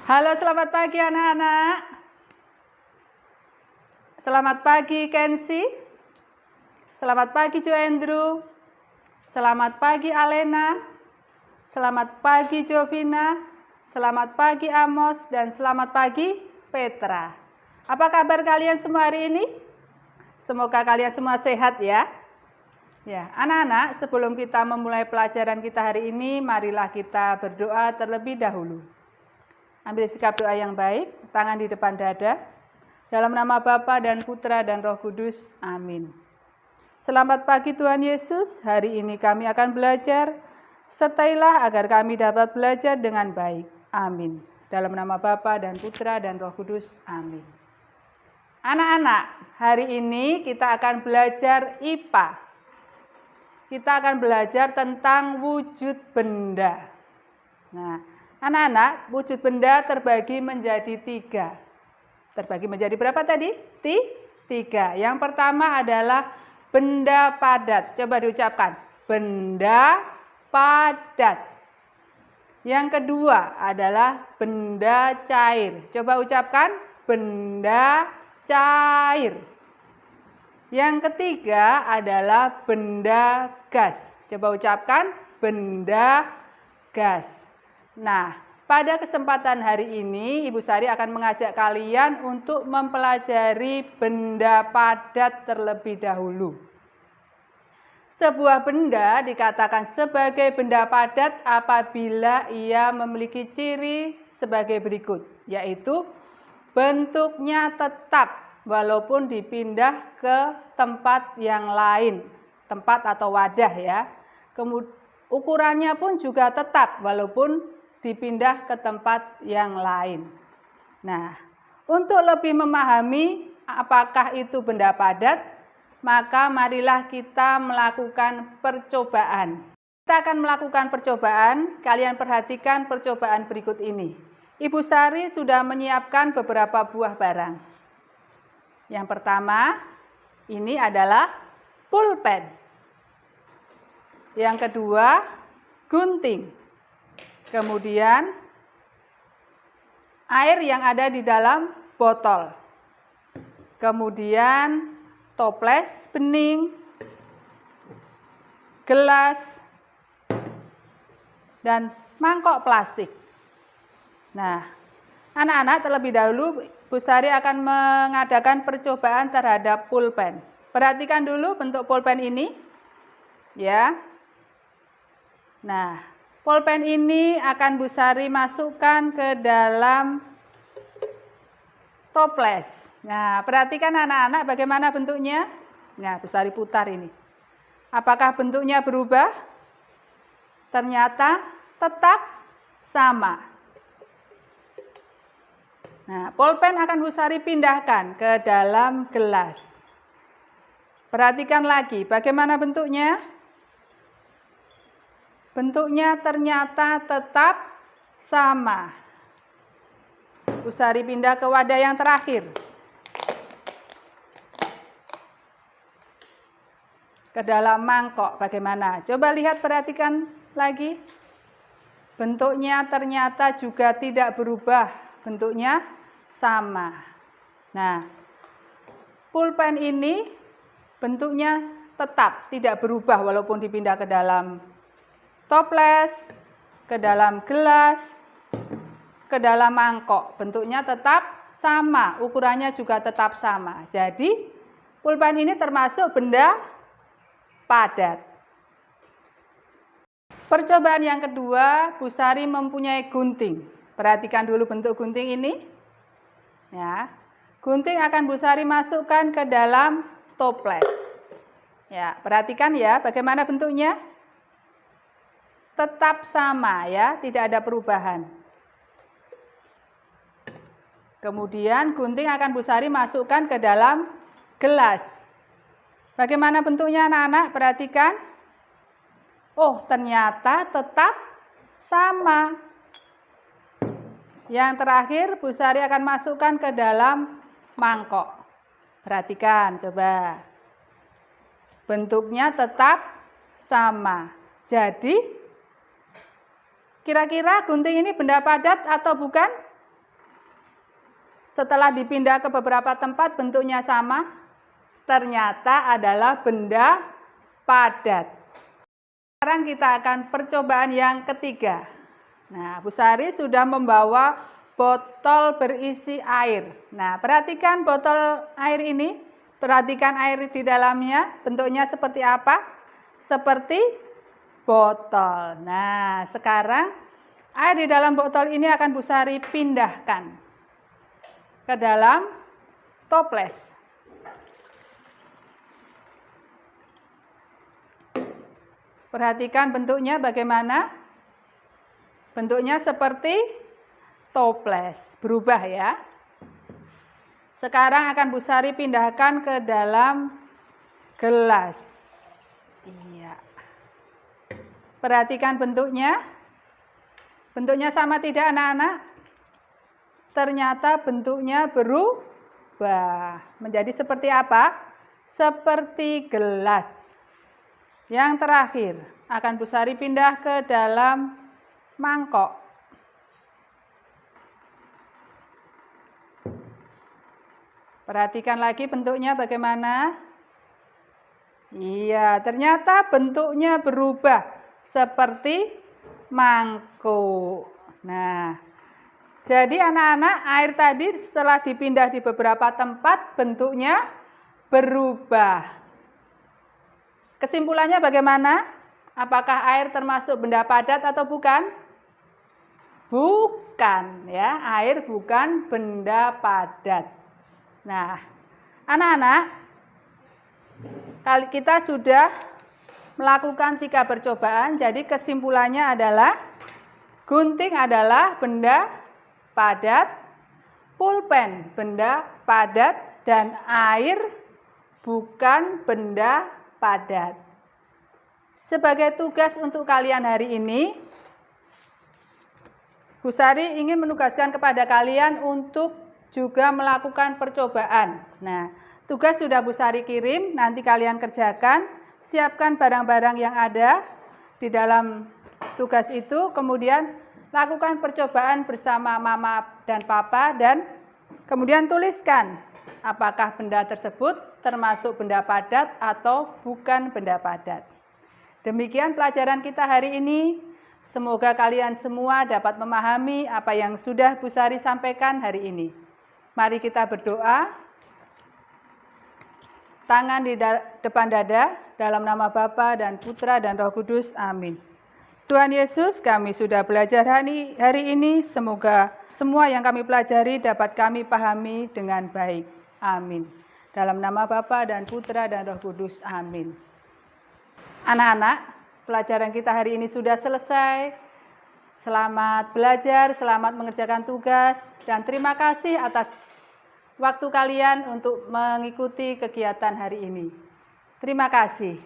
Halo, selamat pagi anak-anak. Selamat pagi Kenzi. Selamat pagi Jo Andrew. Selamat pagi Alena. Selamat pagi Jovina. Selamat pagi Amos dan selamat pagi Petra. Apa kabar kalian semua hari ini? Semoga kalian semua sehat ya. Ya, anak-anak, sebelum kita memulai pelajaran kita hari ini, marilah kita berdoa terlebih dahulu. Ambil sikap doa yang baik, tangan di depan dada. Dalam nama Bapa dan Putra dan Roh Kudus. Amin. Selamat pagi Tuhan Yesus. Hari ini kami akan belajar. Sertailah agar kami dapat belajar dengan baik. Amin. Dalam nama Bapa dan Putra dan Roh Kudus. Amin. Anak-anak, hari ini kita akan belajar IPA. Kita akan belajar tentang wujud benda. Nah, anak-anak, wujud benda terbagi menjadi 3. Terbagi menjadi berapa tadi? 3. Yang pertama adalah benda padat. Coba diucapkan. Benda padat. Yang kedua adalah benda cair. Coba ucapkan. Benda cair. Yang ketiga adalah benda gas. Coba ucapkan. Benda gas. Nah, pada kesempatan hari ini Ibu Sari akan mengajak kalian untuk mempelajari benda padat terlebih dahulu. Sebuah benda dikatakan sebagai benda padat apabila ia memiliki ciri sebagai berikut, yaitu bentuknya tetap walaupun dipindah ke tempat yang lain, tempat atau wadah ya. Kemudian ukurannya pun juga tetap walaupun dipindah ke tempat yang lain. Nah, untuk lebih memahami apakah itu benda padat, maka marilah kita melakukan percobaan. Kita akan melakukan percobaan, kalian perhatikan percobaan berikut ini. Ibu Sari sudah menyiapkan beberapa buah barang. Yang pertama, ini adalah pulpen. Yang kedua, gunting. Kemudian, air yang ada di dalam botol. Kemudian, toples bening, gelas, dan mangkok plastik. Nah, anak-anak terlebih dahulu Bu Sari akan mengadakan percobaan terhadap pulpen. Perhatikan dulu bentuk pulpen ini. Ya. Nah, pulpen ini akan Bu Sari masukkan ke dalam toples. Nah, perhatikan anak-anak bagaimana bentuknya. Nah, Bu Sari putar ini. Apakah bentuknya berubah? Ternyata tetap sama. Nah, pulpen akan Bu Sari pindahkan ke dalam gelas. Perhatikan lagi bagaimana bentuknya. Bentuknya ternyata tetap sama. Bu Sari pindah ke wadah yang terakhir. Ke dalam mangkok bagaimana? Coba lihat, perhatikan lagi. Bentuknya ternyata juga tidak berubah. Bentuknya sama. Nah, pulpen ini bentuknya tetap tidak berubah walaupun dipindah ke dalam toples, ke dalam gelas, ke dalam mangkok. Bentuknya tetap sama, ukurannya juga tetap sama. Jadi, pulpen ini termasuk benda padat. Percobaan yang kedua, Bu Sari mempunyai gunting. Perhatikan dulu bentuk gunting ini. Ya, gunting akan Bu Sari masukkan ke dalam toples. Ya, perhatikan ya bagaimana bentuknya. Tetap sama ya, tidak ada perubahan. Kemudian gunting akan Bu Sari masukkan ke dalam gelas. Bagaimana bentuknya anak-anak? Perhatikan. Oh, ternyata tetap sama. Yang terakhir, Bu Sari akan masukkan ke dalam mangkok. Perhatikan, coba. Bentuknya tetap sama. Jadi, kira-kira gunting ini benda padat atau bukan? setelah dipindah ke beberapa tempat bentuknya sama, ternyata adalah benda padat. Sekarang kita akan percobaan yang ketiga. Nah, Bu Sari sudah membawa botol berisi air. Nah, perhatikan botol air ini, perhatikan air di dalamnya, bentuknya seperti apa? Seperti botol. Nah, sekarang air di dalam botol ini akan Bu Sari pindahkan ke dalam toples. Perhatikan bentuknya bagaimana? Bentuknya seperti toples, berubah ya. Sekarang akan Bu Sari pindahkan ke dalam gelas. Iya. Perhatikan bentuknya. Bentuknya sama tidak anak-anak? Ternyata bentuknya berubah. Menjadi seperti apa? Seperti gelas. Yang terakhir, akan Bu Sari pindah ke dalam mangkok. Perhatikan lagi bentuknya bagaimana? Iya, ternyata bentuknya berubah seperti mangkuk. Nah, jadi anak-anak, air tadi setelah dipindah di beberapa tempat bentuknya berubah. Kesimpulannya bagaimana? Apakah air termasuk benda padat atau bukan? Bukan, ya. Air bukan benda padat. Nah, anak-anak, kita sudah melakukan 3 percobaan. Jadi kesimpulannya adalah gunting adalah benda padat, pulpen benda padat, dan air bukan benda padat. Sebagai tugas untuk kalian hari ini, Bu Sari ingin menugaskan kepada kalian untuk juga melakukan percobaan. Nah, tugas sudah Bu Sari kirim, nanti kalian kerjakan, siapkan barang-barang yang ada di dalam tugas itu, kemudian lakukan percobaan bersama Mama dan Papa, dan kemudian tuliskan apakah benda tersebut termasuk benda padat atau bukan benda padat. Demikian pelajaran kita hari ini. Semoga kalian semua dapat memahami apa yang sudah Bu Sari sampaikan hari ini. Mari kita berdoa. Tangan di depan dada, dalam nama Bapa dan Putra dan Roh Kudus. Amin. Tuhan Yesus, kami sudah belajar hari ini. Semoga semua yang kami pelajari dapat kami pahami dengan baik. Amin. Dalam nama Bapa dan Putra dan Roh Kudus. Amin. Anak-anak, pelajaran kita hari ini sudah selesai. Selamat belajar, selamat mengerjakan tugas, dan terima kasih atas waktu kalian untuk mengikuti kegiatan hari ini. Terima kasih.